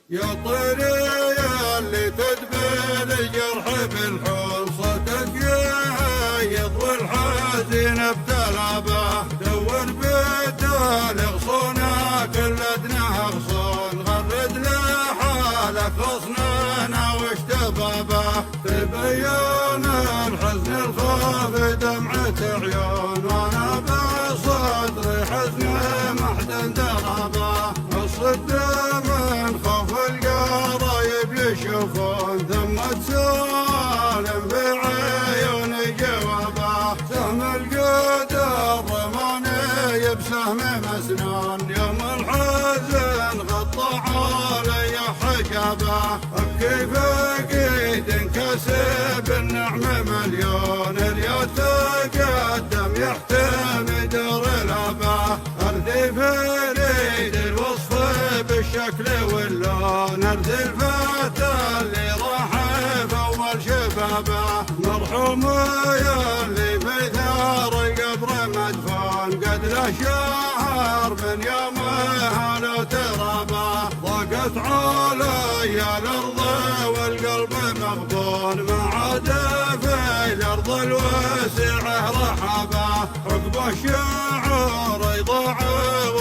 يا طيري اللي تدبل الجرح بالحول صوتك يهيض والحزين بتلابه دور بدال غصونا كل ادناه غصون غرد لحالك غصننا واشتبابه تبين الحزن الخافي دمعة عيون وانا بصدري حزن محزن دربه الصد من خوف القرايب يشوفون ثم تسالم في عيوني جوابه سهم القدر رماني بسهم مسنون يوم الحزن غطى علي حجابه ابكي فقيد انكسب النعمه مليون اليا تقدم يحتمي دور الابه ارثي فريد الوصف بالشكل واللون ارث الفتى اللي راح في اول شبابه مرحوم يا اللي في ثار القبر مدفون قد له شهر من يومه لو ترابه ضاقت علي الارض والقلب مغبون ما عاد في الارض الواسعه رحبه عقبه الشعور يضاع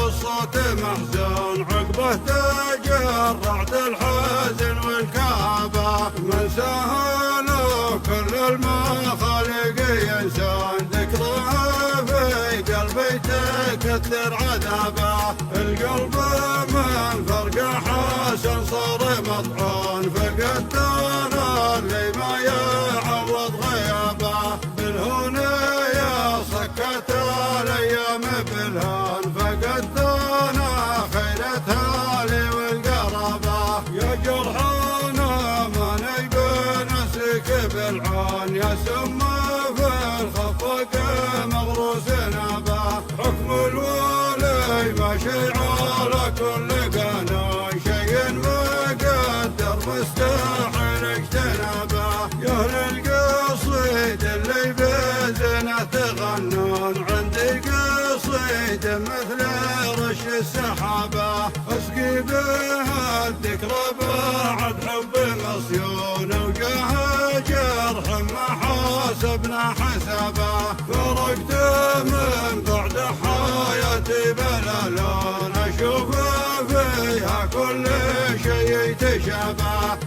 والصوت محزون عقبه تجرعت الحزن والكابه من سهلوا كل المخالق ينسون ذكرها في قلبي تكثر عذابه القلب من فرق حسن صار مطعون فقدت انا اللي ما يعوض غيابه بالهون يا سكت الايام بالهون فقدت انا خيرتها لي والقرابه يا جرحانا ما نيبن نسلك بالعون يا سم في الخفق مغروس نابه حكم الولي ماشي على كل قانون شيء مقدر مستحيل اجتنابه يا اهل القصيد اللي بزنه تغنون عندي قصيد مثل رش السحابه اسقي بها الذكرى بعد حب مصيون وجاه جرح ما حاسبنا حسابه فرقت من بعد حياتي بلا لون اشوف فيها كل شيء يتشابه